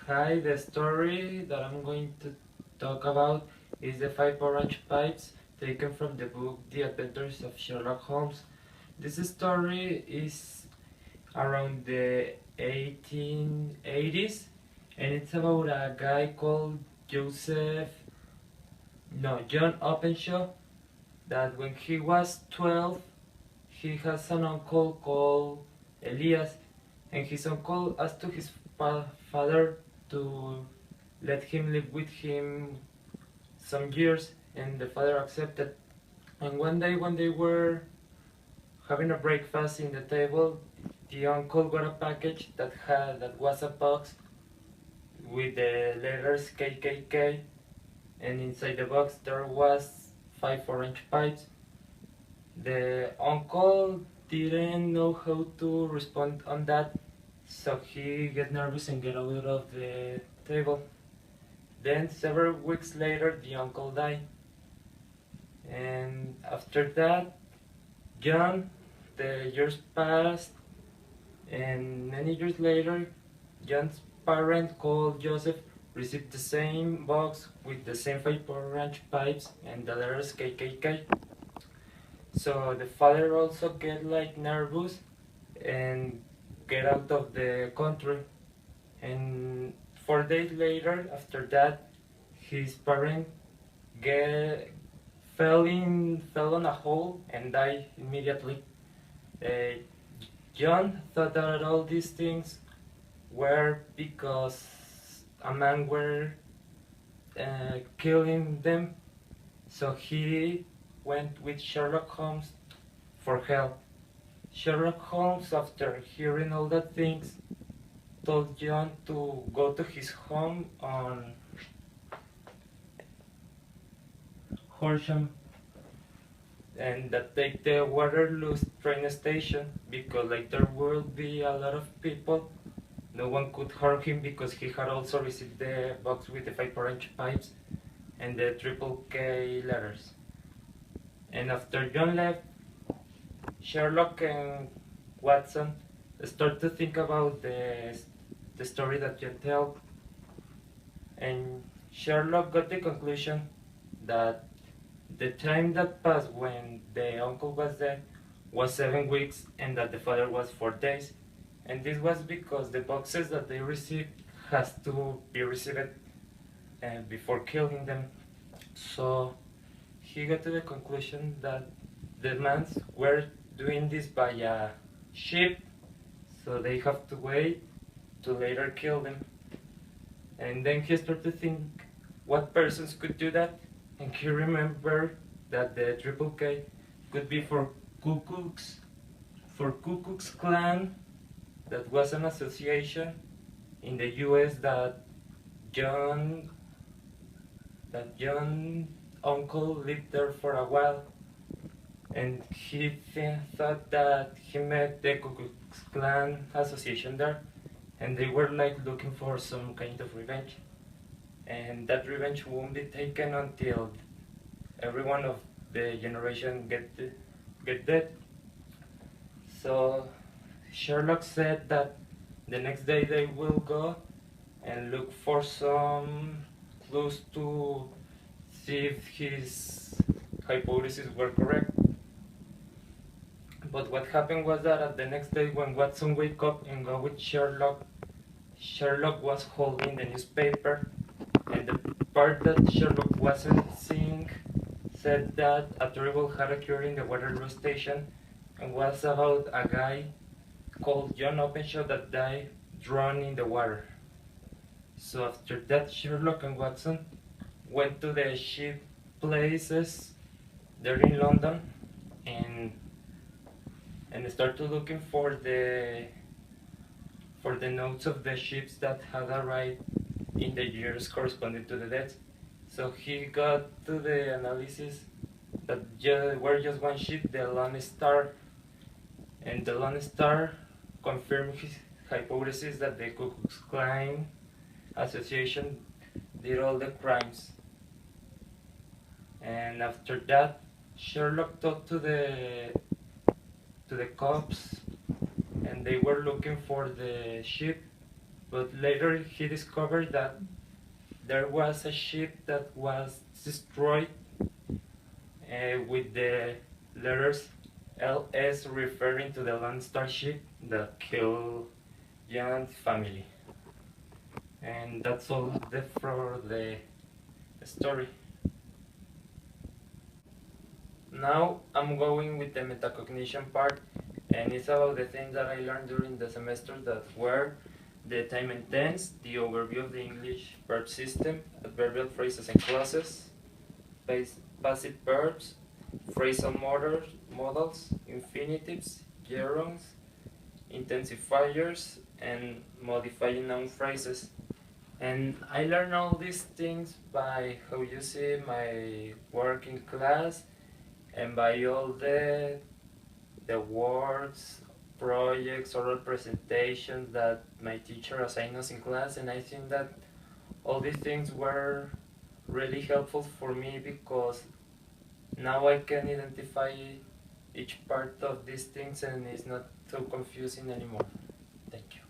Hi, the story that I'm going to talk about is the five orange pipes taken from the book The Adventures of Sherlock Holmes. This story is around the 1880s and it's about a guy called John Openshaw, that when he was 12 he has an uncle called Elias, and his uncle asked to his father to let him live with him some years, and the father accepted. And one day when they were having a breakfast in the table, the uncle got a package that was a box with the letters KKK, and inside the box there was five orange pipes. The uncle didn't know how to respond on that, so he get nervous and get out of the table. Then several weeks later the uncle died, and after that John, the years passed, and many years later John's parent called Joseph received the same box with the same five orange pipes and the letters KKK. So the father also get like nervous and get out of the country. And 4 days later, after that, his parent get fell on a hole and died immediately. Uh, John thought that all these things were because a man were killing them, so he went with Sherlock Holmes for help. Sherlock Holmes, after hearing all the things, told John to go to his home on Horsham and that take the Waterloo train station, because like there will be a lot of people. No one could harm him because he had also received the box with the five orange pipes and the triple K letters. And after John left, Sherlock and Watson start to think about the story that John told, and Sherlock got the conclusion that the time that passed when the uncle was dead was 7 weeks and that the father was 4 days. And this was because the boxes that they received has to be received before killing them. So he got to the conclusion that the men were doing this by a ship, so they have to wait to later kill them. And then he started to think what persons could do that, and he remembered that the triple K could be for Ku Klux Klan. That was an association in the U.S. that John uncle lived there for a while, and he thought that he met the Ku Klux Klan association there, and they were like looking for some kind of revenge, and that revenge won't be taken until everyone of the generation get dead. So Sherlock said that the next day they will go and look for some clues to see if his hypotheses were correct. But what happened was that at the next day when Watson wake up and go with Sherlock, Sherlock was holding the newspaper, and the part that Sherlock wasn't seeing said that a terrible had occurred in the Waterloo station and was about a guy called John Openshaw that died drowned in the water. So after that, Sherlock and Watson went to the ship places there in London and started looking for the notes of the ships that had arrived in the years corresponding to the deaths. So he got to the analysis that were just one ship, the Lone Star, and the Lone Star confirmed his hypothesis that the Ku Klux Klan association did all the crimes. And after that, Sherlock talked to the cops, and they were looking for the ship, But later he discovered that there was a ship that was destroyed with the letters LS referring to the Landstar ship that killed Jan's family. And that's all for the story. Now I'm going with the metacognition part, and it's about the things that I learned during the semester that were the time and tense, the overview of the English verb system, adverbial phrases and clauses, passive verbs, phrasal modals, infinitives, gerunds, intensifiers, and modifying noun phrases. And I learned all these things by how you see my work in class and by all the works, projects, oral presentations that my teacher assigned us in class. And I think that all these things were really helpful for me because now I can identify each part of these things and it's not too confusing anymore. Thank you.